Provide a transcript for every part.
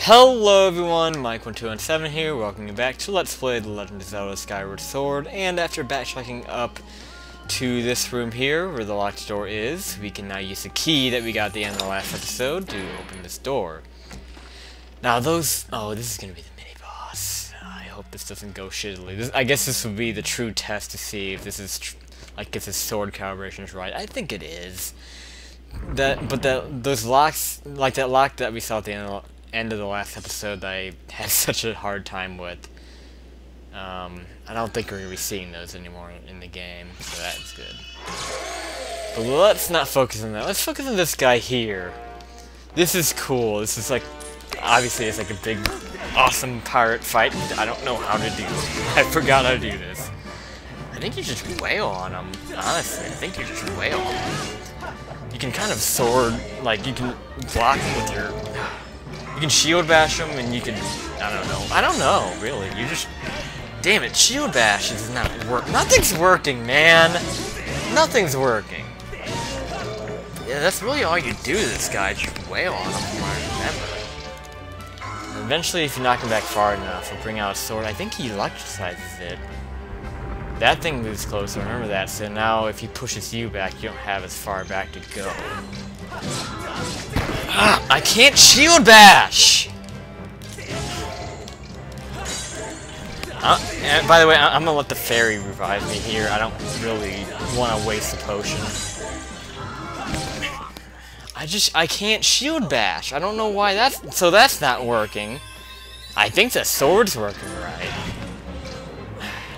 Hello everyone, Mike1217 here, welcoming you back to Let's Play The Legend of Zelda Skyward Sword, and after backtracking up to this room here, where the locked door is, we can now use the key that we got at the end of the last episode to open this door. Now this is gonna be the mini-boss. I hope this doesn't go shittily. I guess this will be the true test to see if this is, if this sword calibration is right. I think it is. Those locks, like that lock that we saw at the end of the last episode that I had such a hard time with. I don't think we're going to be seeing those anymore in the game, so that's good. But let's not focus on that. Let's focus on this guy here. This is cool. This is obviously it's like a big, awesome pirate fight. I don't know how to do it. I forgot how to do this. I think you just wail on him. Honestly, I think you just wail on him. You can kind of sword, you can block him with your... You can shield bash him, and you can... I don't know, really. You just... Damn it, shield bash is not working. Nothing's working, man! Nothing's working. Yeah, that's really all you do to this guy, just wail on him, from what I remember. And eventually, if you knock him back far enough, he'll bring out a sword. I think he electricizes it. That thing moves closer, remember that, so now if he pushes you back, you don't have as far back to go. Ah, I can't shield bash! And by the way, I'm gonna let the fairy revive me here. I don't really want to waste the potion. I can't shield bash. I don't know why that's not working. I think the sword's working right.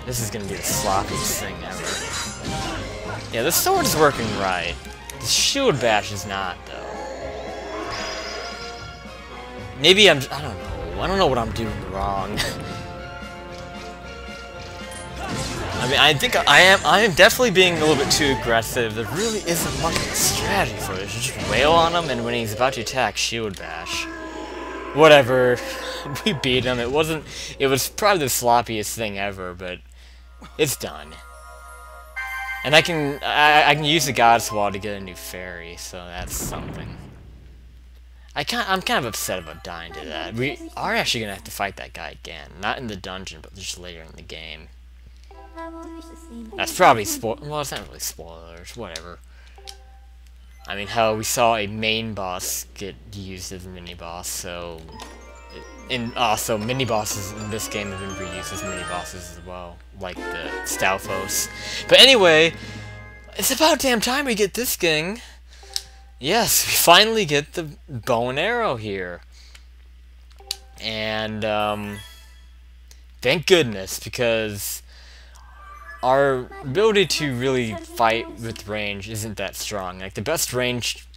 This is gonna be the sloppiest thing ever. Yeah, the sword's working right. The shield bash is not, though. Maybe I don't know. I don't know what I'm doing wrong. I mean, I think I am definitely being a little bit too aggressive. There really isn't much of a strategy for this. You just wail on him, and when he's about to attack, shield bash. Whatever. We beat him. It was probably the sloppiest thing ever, but it's done. And I can use the God's Wall to get a new fairy, so that's something. I'm kind of upset about dying to that. We are actually gonna have to fight that guy again, not in the dungeon, but just later in the game. That's probably well, it's not really spoilers. Whatever. I mean, hell, we saw a main boss get used as a mini boss, so. And also, mini bosses in this game have been reused as mini bosses as well, like the Stalfos. But anyway, it's about damn time we get this thing. Yes, we finally get the bow and arrow here. And, thank goodness, because our ability to really fight with range isn't that strong. Like, the best ranged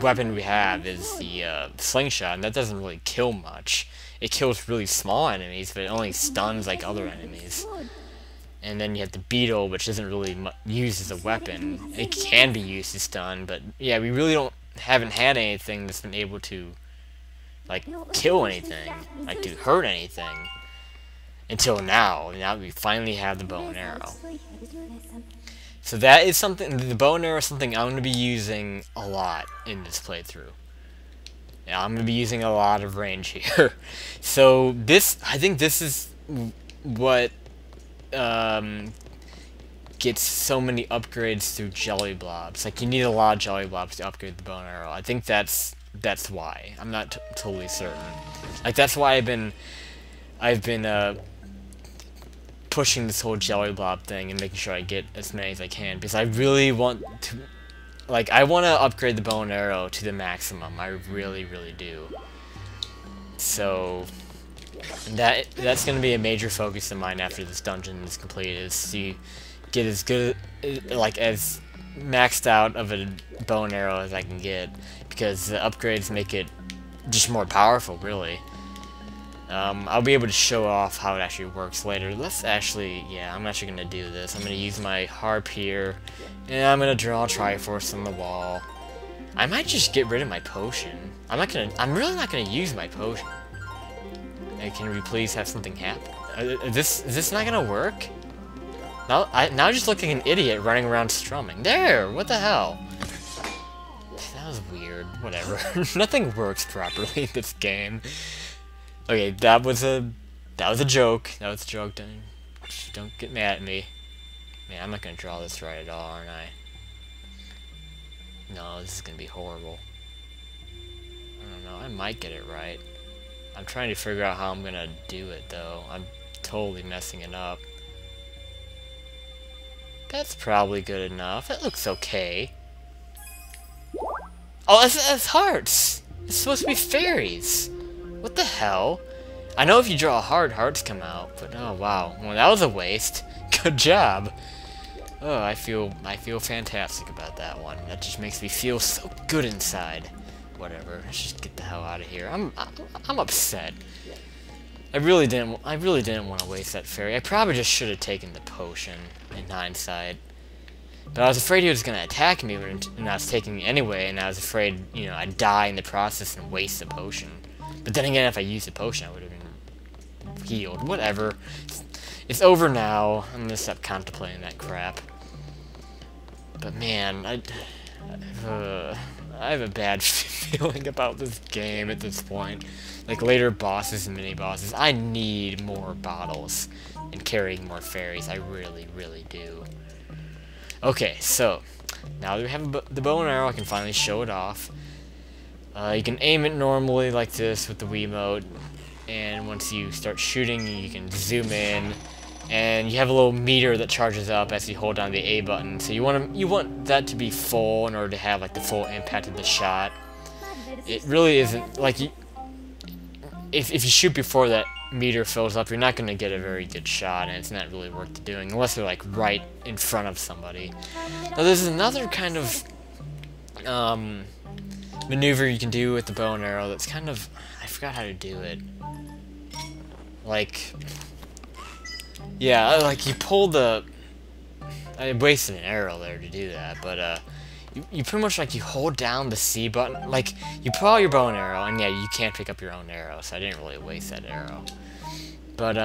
weapon we have is the slingshot, and that doesn't really kill much. It kills really small enemies, but it only stuns like other enemies. And then you have the beetle, which isn't really used as a weapon. It can be used to stun, but yeah, we really haven't had anything that's been able to kill anything, to hurt anything until now. Now we finally have the bow and arrow. So that is something, the bow and arrow is something I'm going to be using a lot in this playthrough. Yeah, I'm going to be using a lot of range here. So I think this is what gets so many upgrades through jelly blobs. You need a lot of jelly blobs to upgrade the bow and arrow. I think that's why. I'm not totally certain. That's why I've been pushing this whole jelly blob thing and making sure I get as many as I can, because I really want to, I want to upgrade the bow and arrow to the maximum. I really, really do. So that's going to be a major focus of mine after this dungeon is completed, is to get as good, as maxed out of a bow and arrow as I can get, because the upgrades make it just more powerful, really. I'll be able to show off how it actually works later. I'm actually going to do this. I'm going to use my harp here, and I'm going to draw Triforce on the wall. I might just get rid of my potion. I'm really not going to use my potion. Hey, can we please have something happen? Is this not going to work? Now I just look like an idiot running around strumming. There! What the hell? That was weird. Whatever. Nothing works properly in this game. Okay, that was a joke. That was a joke. Don't get mad at me. Man, I'm not gonna draw this right at all, aren't I? No, this is gonna be horrible. I don't know. I might get it right. I'm trying to figure out how I'm gonna do it, though. I'm totally messing it up. That's probably good enough. It looks okay. Oh, that's hearts! It's supposed to be fairies! What the hell? I know if you draw a heart, hearts come out, but oh wow. Well, that was a waste. Good job! Oh, I feel fantastic about that one. That just makes me feel so good inside. Whatever. Let's just get the hell out of here. I'm upset. I really didn't want to waste that fairy. I probably just should have taken the potion in hindsight. But I was afraid he was going to attack me when I was taking it anyway, and I was afraid, you know, I'd die in the process and waste the potion. But then again, if I used the potion, I would have been healed. Whatever. It's over now. I'm going to stop contemplating that crap. But man, I have a bad feeling about this game at this point. Like later bosses and mini-bosses, I need more bottles and carrying more fairies. I really, really do. Okay, so now that we have the bow and arrow, I can finally show it off. You can aim it normally like this with the Wiimote, and once you start shooting, you can zoom in, and you have a little meter that charges up as you hold down the A button. So you want that to be full in order to have like the full impact of the shot. It really isn't like if you shoot before that meter fills up, you're not going to get a very good shot, and it's not really worth doing unless they're like right in front of somebody. Now there's another kind of maneuver you can do with the bow and arrow that's kind of, I forgot how to do it. Like, yeah, like you pull the, I wasted an arrow there to do that, but you pretty much like you hold down the C button, like you pull out your bow and arrow, and yeah, you can't pick up your own arrow, so I didn't really waste that arrow. But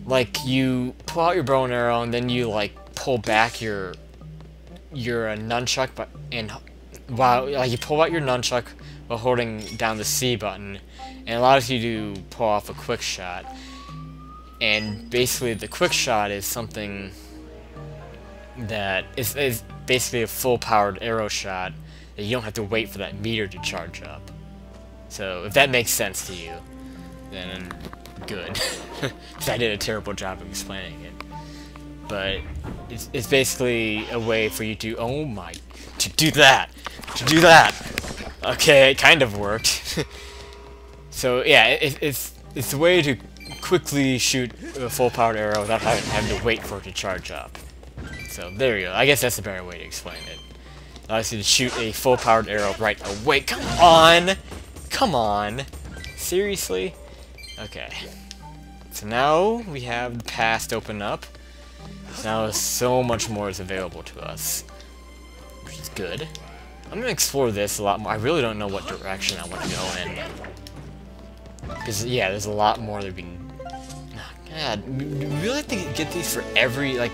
like you pull out your bow and arrow, and then you like pull back your nunchuck, and while like you pull out your nunchuck while holding down the C button, and it allows you to pull off a quick shot. And basically, the quick shot is something that is basically a full-powered arrow shot that you don't have to wait for that meter to charge up. So, if that makes sense to you, then good. Because I did a terrible job of explaining it. But it's basically a way for you to, to do that! Okay, it kind of worked. So, yeah, it's a way to quickly shoot a full-powered arrow without having to wait for it to charge up. So there you go. I guess that's a better way to explain it. It allows you to shoot a full-powered arrow right away. Come on! Come on! Seriously? Okay. So now we have the past open up. So now so much more is available to us, which is good. I'm going to explore this a lot more. I really don't know what direction I want to go in. Because, yeah, there's a lot more that we can... God, we really have to get these for every, like,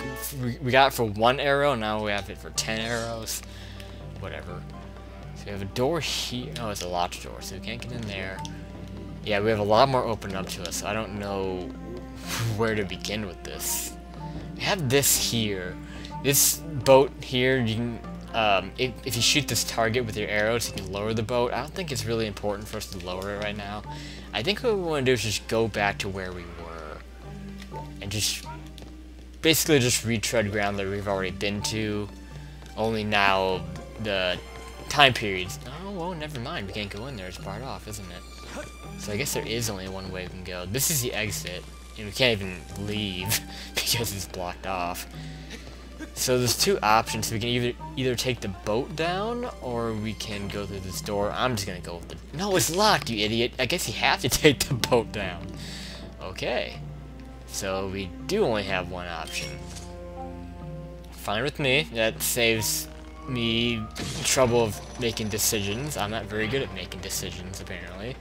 we got it for 1 arrow, now we have it for 10 arrows. Whatever. So we have a door here. Oh, it's a locked door, so we can't get in there. Yeah, we have a lot more open up to us, so I don't know where to begin with this. We have this here. This boat here, you can, if you shoot this target with your arrows, you can lower the boat. I don't think it's really important for us to lower it right now. I think what we want to do is just go back to where we were. And just basically just retread ground that we've already been to. Only now the time periods. Oh, well, never mind. We can't go in there. It's barred off, isn't it? So I guess there is only one way we can go. This is the exit. And we can't even leave because it's blocked off. So there's 2 options. We can either take the boat down, or we can go through this door. I'm just gonna go with the... No, it's locked, you idiot. I guess you have to take the boat down. Okay. So we do only have one option. Fine with me. That saves me trouble of making decisions. I'm not very good at making decisions, apparently.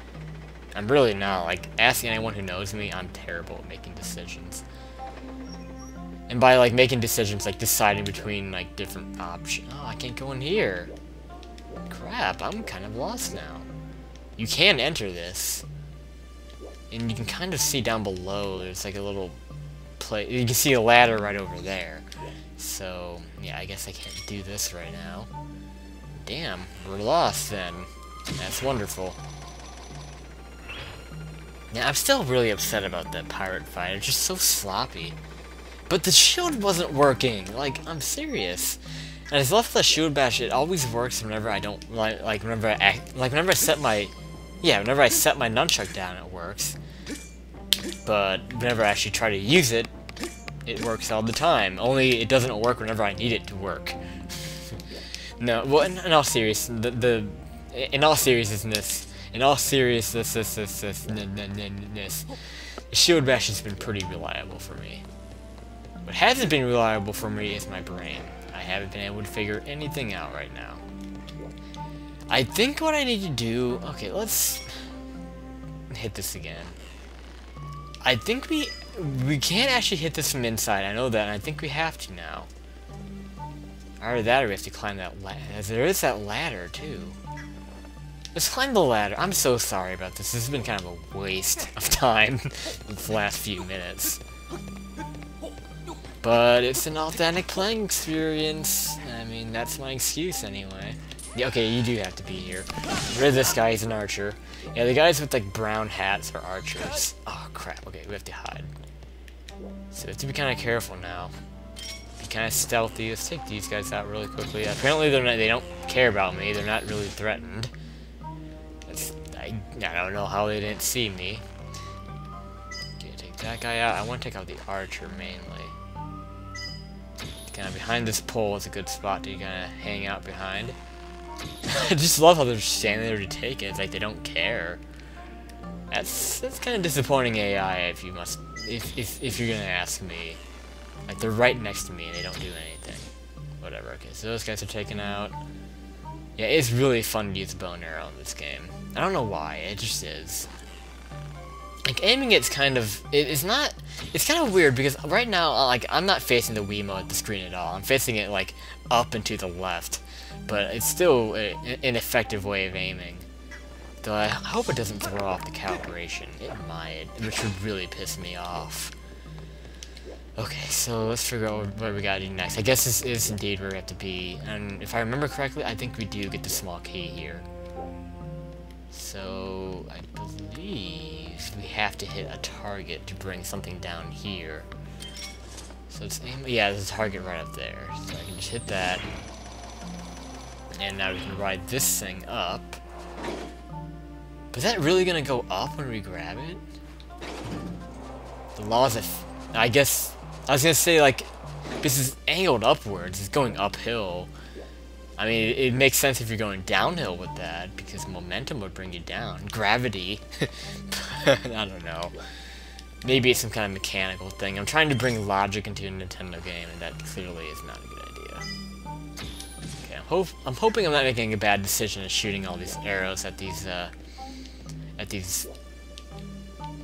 I'm really not. Like, asking anyone who knows me, I'm terrible at making decisions. And by, like, making decisions, like, deciding between, like, different options. Oh, I can't go in here. Crap, I'm kind of lost now. You can enter this. And you can kind of see down below, there's like a little place. You can see a ladder right over there. So, yeah, I guess I can't do this right now. Damn, we're lost then. That's wonderful. Yeah, I'm still really upset about that pirate fight. It's just so sloppy. But the shield wasn't working. Like, I'm serious. And as left the shield bash, it always works whenever I don't whenever I set my nunchuck down, it works. But whenever I actually try to use it, it works all the time. Only it doesn't work whenever I need it to work. No, well, in all seriousness, in all seriousness, the shield bash has been pretty reliable for me. What hasn't been reliable for me is my brain. I haven't been able to figure anything out right now. I think what I need to do... Okay, let's hit this again. I think we can't actually hit this from inside. I know that, and I think we have to now. Either that or we have to climb that ladder. There is that ladder, too. Let's climb the ladder. I'm so sorry about this. This has been kind of a waste of time the last few minutes. But it's an authentic playing experience. I mean, that's my excuse anyway. Yeah, okay, you do have to be here. Rid of this guy, he's an archer. Yeah, the guys with like brown hats are archers. Oh crap, okay, we have to hide. So we have to be kind of careful now. Be kind of stealthy. Let's take these guys out really quickly. Apparently they don't care about me, they're not really threatened. I don't know how they didn't see me. Okay, take that guy out. I want to take out the archer mainly. Kind of behind this pole is a good spot to kind of hang out behind. I just love how they're standing there to take it. It's like they don't care. That's kind of disappointing AI if you're gonna ask me. Like they're right next to me and they don't do anything. Whatever. Okay, so those guys are taken out. Yeah, it's really fun to use a bow and arrow in this game. I don't know why. It just is. Like aiming it's kind of it's kind of weird because right now like I'm not facing the Wiimote at the screen at all. I'm facing it like up and to the left, but it's still an effective way of aiming. Though I hope it doesn't throw off the calibration. It might, which would really piss me off. Okay, so let's figure out what we gotta do next. I guess this is indeed where we have to be, and if I remember correctly, I think we do get the small key here. So I believe we have to hit a target to bring something down here. So it's yeah, there's a target right up there. So I can just hit that. And now we can ride this thing up. But is that really gonna go up when we grab it? The laws of... I guess... I was gonna say, like, this is angled upwards. It's going uphill. I mean, it makes sense if you're going downhill with that, because momentum would bring you down. Gravity. I don't know. Maybe it's some kind of mechanical thing. I'm trying to bring logic into a Nintendo game, and that clearly is not a good idea. Okay, I'm hoping I'm not making a bad decision of shooting all these arrows at these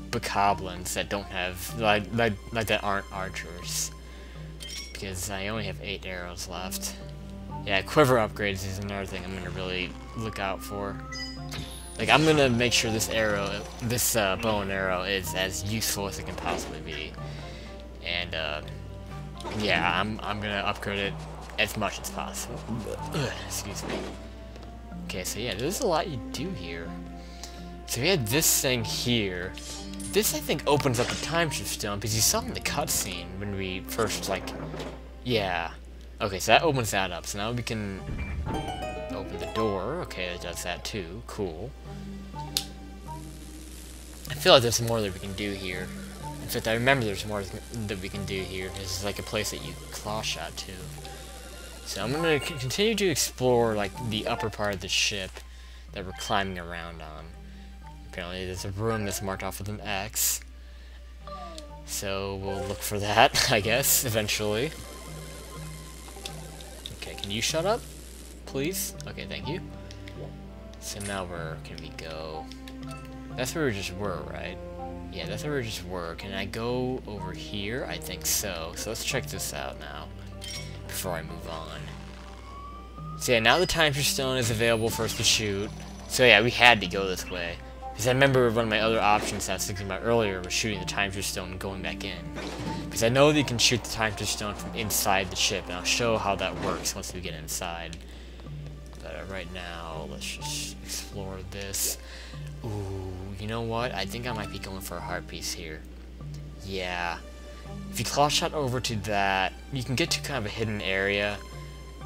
bokoblins that don't have like that aren't archers. Because I only have 8 arrows left. Yeah, quiver upgrades is another thing I'm gonna really look out for. Like, I'm gonna make sure this arrow, this bow and arrow is as useful as it can possibly be. And, yeah, I'm gonna upgrade it as much as possible. Excuse me. Okay, so yeah, there's a lot you do here. So we had this thing here. This, I think, opens up the time shift stone, because you saw in the cutscene when we first, like... Yeah. Okay, so that opens that up. So now we can open the door. Okay, it does that too. Cool. I feel like there's more that we can do here. In fact, I remember there's more that we can do here. This is like a place that you claw shot to. So I'm gonna continue to explore like the upper part of the ship that we're climbing around on. Apparently there's a room that's marked off with an X. So we'll look for that, I guess, eventually. Okay, can you shut up? Please? Okay, thank you. So now where can we go? That's where we just were, right? Yeah, that's where we just were. Can I go over here? I think so. So let's check this out now before I move on. So yeah, now the Timer Stone is available for us to shoot. So yeah, we had to go this way. Because I remember one of my other options I was thinking about earlier was shooting the Timer Stone and going back in. Because I know that you can shoot the Timer Stone from inside the ship, and I'll show how that works once we get inside. But right now, let's just explore this. Ooh, you know what? I think I might be going for a heart piece here. Yeah. If you claw shot over to that, you can get to kind of a hidden area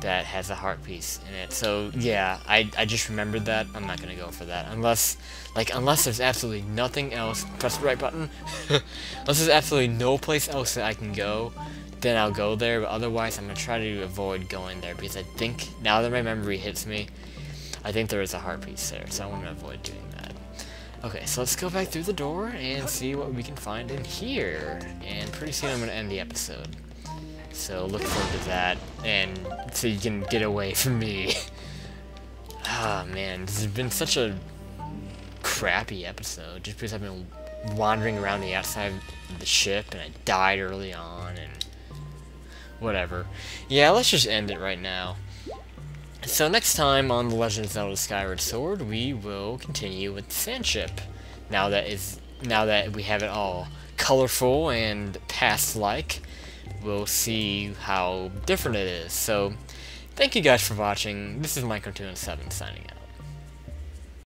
that has a heart piece in it. So yeah, I just remembered that. I'm not gonna go for that unless there's absolutely nothing else. Press the right button. Unless there's absolutely no place else that I can go, then I'll go there. But otherwise, I'm gonna try to avoid going there because I think now that my memory hits me, I think there is a heart piece there. So I want to avoid doing that. Okay, so let's go back through the door and see what we can find in here. And pretty soon I'm gonna end the episode. So look forward to that, and so you can get away from me. Ah, man, this has been such a crappy episode, just because I've been wandering around the outside of the ship, and I died early on, and whatever. Yeah, let's just end it right now. So next time on The Legend of Zelda Skyward Sword, we will continue with the Sandship. Now that we have it all colorful and past-like, we'll see how different it is. So, thank you guys for watching. This is MyCartoon7 signing out.